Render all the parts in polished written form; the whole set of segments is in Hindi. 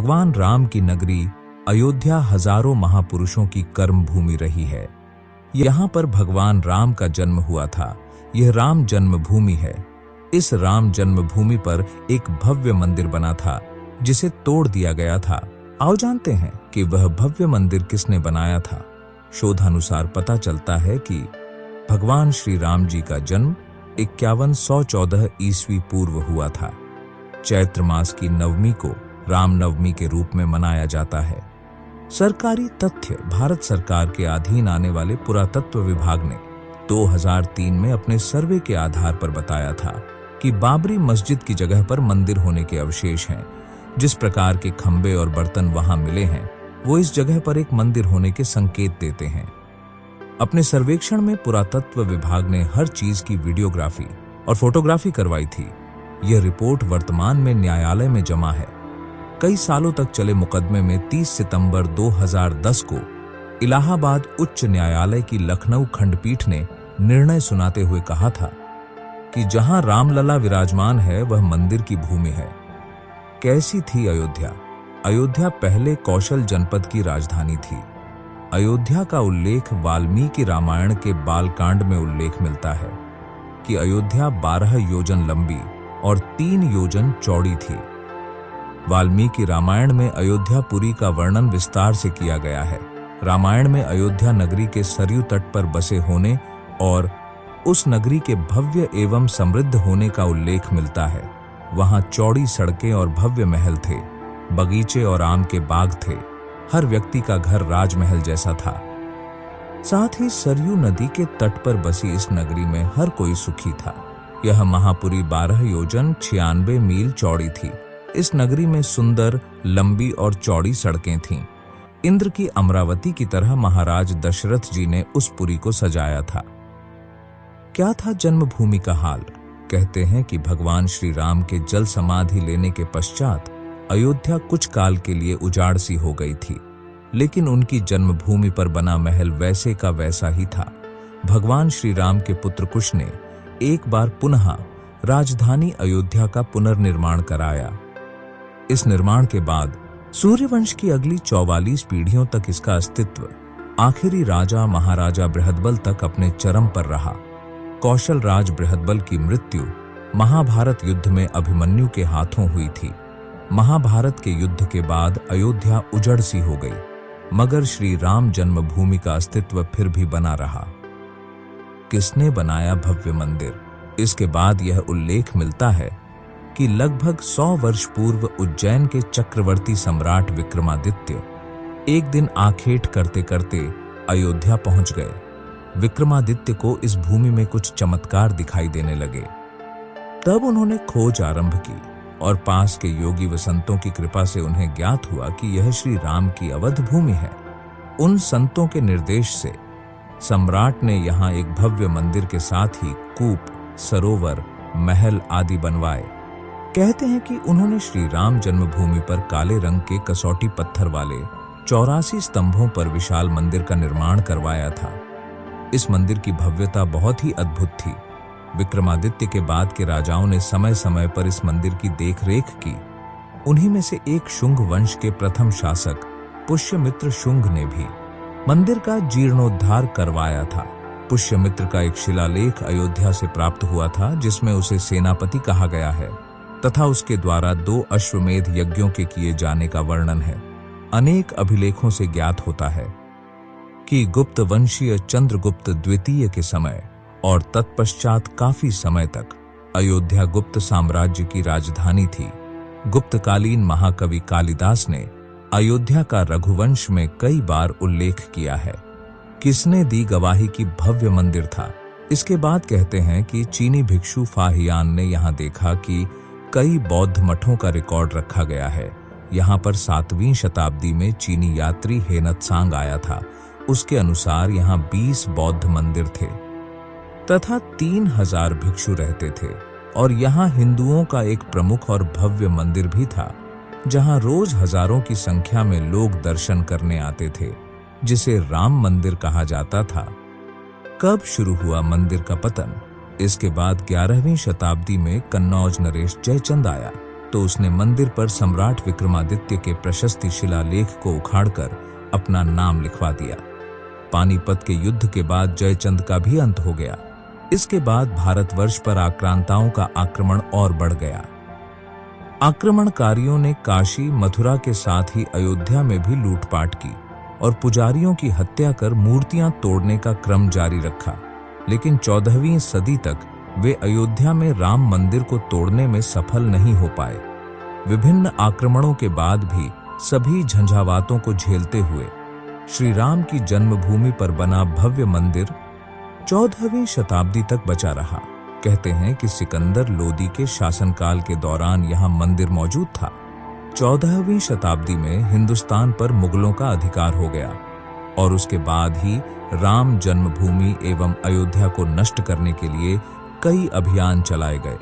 भगवान राम की नगरी अयोध्या हजारों महापुरुषों की कर्म भूमि रही है। यहाँ पर भगवान राम का जन्म हुआ था। यह राम जन्मभूमि है। इस राम जन्मभूमि पर एक भव्य मंदिर बना था जिसे तोड़ दिया गया था। आओ जानते हैं कि वह भव्य मंदिर किसने बनाया था। शोधानुसार पता चलता है कि भगवान श्री राम जी का जन्म 5114 ईस्वी पूर्व हुआ था। चैत्र मास की नवमी को रामनवमी के रूप में मनाया जाता है। सरकारी तथ्य। भारत सरकार के अधीन आने वाले पुरातत्व विभाग ने 2003 में अपने सर्वे के आधार पर बताया था कि बाबरी मस्जिद की जगह पर मंदिर होने के अवशेष हैं। जिस प्रकार के खंबे और बर्तन वहां मिले हैं वो इस जगह पर एक मंदिर होने के संकेत देते हैं। अपने सर्वेक्षण में पुरातत्व विभाग ने हर चीज की वीडियोग्राफी और फोटोग्राफी करवाई थी। यह रिपोर्ट वर्तमान में न्यायालय में जमा है। कई सालों तक चले मुकदमे में 30 सितंबर 2010 को इलाहाबाद उच्च न्यायालय की लखनऊ खंडपीठ ने निर्णय सुनाते हुए कहा था कि जहां रामलला विराजमान है वह मंदिर की भूमि है। कैसी थी अयोध्या? अयोध्या पहले कौशल जनपद की राजधानी थी। अयोध्या का उल्लेख वाल्मीकि रामायण के बालकांड में उल्लेख मिलता है कि अयोध्या 12 योजन लंबी और 3 योजन चौड़ी थी। वाल्मीकि रामायण में अयोध्यापुरी का वर्णन विस्तार से किया गया है। रामायण में अयोध्या नगरी के सरयू तट पर बसे होने और उस नगरी के भव्य एवं समृद्ध होने का उल्लेख मिलता है। वहां चौड़ी सड़कें और भव्य महल थे, बगीचे और आम के बाग थे। हर व्यक्ति का घर राजमहल जैसा था। साथ ही सरयू नदी के तट पर बसी इस नगरी में हर कोई सुखी था। यह महापुरी 12 योजन 96 मील चौड़ी थी। इस नगरी में सुंदर, लंबी और चौड़ी सड़कें थीं। इंद्र की अमरावती की तरह महाराज दशरथ जी ने उस पुरी को सजाया था। क्या था जन्मभूमि का हाल? कहते हैं कि भगवान श्री राम के जल समाधि लेने के पश्चात अयोध्या कुछ काल के लिए उजाड़ सी हो गई थी, लेकिन उनकी जन्मभूमि पर बना महल वैसे का वैसा ही था। भगवान श्री राम के पुत्र कुश ने एक बार पुनः राजधानी अयोध्या का पुनर्निर्माण कराया। इस निर्माण के बाद सूर्यवंश की अगली 44 पीढ़ियों तक इसका अस्तित्व आखिरी राजा महाराजा बृहदबल तक अपने चरम पर रहा। कौशल राज बृहदबल की मृत्यु महाभारत युद्ध में अभिमन्यु के हाथों हुई थी। महाभारत के युद्ध के बाद अयोध्या उजड़ सी हो गई, मगर श्री राम जन्मभूमि का अस्तित्व फिर भी बना रहा। किसने बनाया भव्य मंदिर? इसके बाद यह उल्लेख मिलता है कि लगभग 100 वर्ष पूर्व उज्जैन के चक्रवर्ती सम्राट विक्रमादित्य एक दिन आखेट करते करते अयोध्या पहुंच गए। विक्रमादित्य को इस भूमि में कुछ चमत्कार दिखाई देने लगे। तब उन्होंने खोज आरंभ की और पास के योगी व संतों की कृपा से उन्हें ज्ञात हुआ कि यह श्री राम की अवध भूमि है। उन संतों के निर्देश से सम्राट ने यहाँ एक भव्य मंदिर के साथ ही कूप, सरोवर, महल आदि बनवाए। कहते हैं कि उन्होंने श्री राम जन्मभूमि पर काले रंग के कसौटी पत्थर वाले 84 स्तंभों पर विशाल मंदिर का निर्माण करवाया था। इस मंदिर की भव्यता बहुत ही अद्भुत थी। विक्रमादित्य के बाद के राजाओं ने समय समय पर इस मंदिर की देखरेख की। उन्हीं में से एक शुंग वंश के प्रथम शासक पुष्यमित्र शुंग ने भी मंदिर का जीर्णोद्धार करवाया था। पुष्यमित्र का एक शिलालेख अयोध्या से प्राप्त हुआ था जिसमें उसे सेनापति कहा गया है तथा उसके द्वारा 2 अश्वमेध यज्ञों के किए जाने का वर्णन है। अनेक अभिलेखों से ज्ञात होता है कि गुप्त वंशीय चंद्रगुप्त द्वितीय के समय और तत्पश्चात काफी समय तक अयोध्या गुप्त साम्राज्य की राजधानी थी। गुप्तकालीन महाकवि कालिदास ने अयोध्या का रघुवंश में कई बार उल्लेख किया है। किसने दी गवाही कि भव्य मंदिर था? इसके बाद कहते हैं कि चीनी भिक्षु फाहियान ने यहाँ देखा कि कई बौद्ध मठों का रिकॉर्ड रखा गया है। यहाँ पर 7वीं शताब्दी में चीनी यात्री हेनत्सांग आया था। उसके अनुसार यहाँ 20 बौद्ध मंदिर थे तथा 3000 भिक्षु रहते थे और यहाँ हिंदुओं का एक प्रमुख और भव्य मंदिर भी था जहाँ रोज हजारों की संख्या में लोग दर्शन करने आते थे, जिसे राम मंदिर कहा जाता था। कब शुरू हुआ मंदिर का पतन? इसके बाद 11वीं शताब्दी में कन्नौज नरेश जयचंद आया। तो उसने मंदिर पर सम्राट विक्रमादित्य के प्रशस्ति शिलालेख को उखाड़कर अपना नाम लिखवा दिया। पानीपत के युद्ध के बाद जयचंद का भी अंत हो गया। इसके बाद भारतवर्ष पर आक्रांताओं का आक्रमण और बढ़ गया। आक्रमणकारियों ने काशी, मथुरा के साथ ही अयोध्या में भी लूटपाट की और पुजारियों की हत्या कर मूर्तियां तोड़ने का क्रम जारी रखा। लेकिन 14वीं सदी तक वे अयोध्या में राम मंदिर को तोड़ने में सफल नहीं हो पाए। विभिन्न आक्रमणों के बाद भी सभी झंझावातों को झेलते हुए श्री राम की जन्मभूमि पर बना भव्य मंदिर 14वीं शताब्दी तक बचा रहा। कहते हैं कि सिकंदर लोदी के शासनकाल के दौरान यहाँ मंदिर मौजूद था। 14वीं शताब्दी में हिंदुस्तान पर मुगलों का अधिकार हो गया और उसके बाद ही राम जन्मभूमि एवं अयोध्या को नष्ट करने के लिए कई अभियान चलाए गए।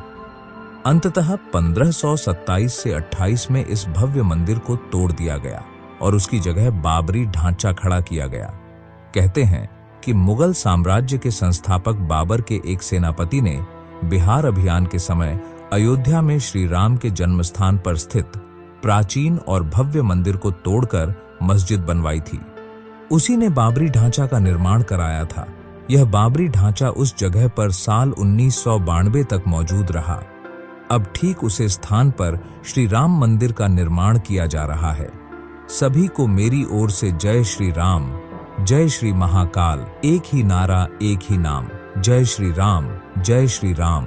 अंततः 1527 से 28 में इस भव्य मंदिर को तोड़ दिया गया और उसकी जगह बाबरी ढांचा खड़ा किया गया। कहते हैं कि मुगल साम्राज्य के संस्थापक बाबर के एक सेनापति ने बिहार अभियान के समय अयोध्या में श्री राम के जन्मस्थान पर स्थित प्राचीन और भव्य मंदिर को तोड़कर मस्जिद बनवाई थी। उसी ने बाबरी ढांचा का निर्माण कराया था। यह बाबरी ढांचा उस जगह पर साल 1992 तक मौजूद रहा। अब ठीक उसी स्थान पर श्री राम मंदिर का निर्माण किया जा रहा है। सभी को मेरी ओर से जय श्री राम, जय श्री महाकाल। एक ही नारा, एक ही नाम। जय श्री राम, जय श्री राम।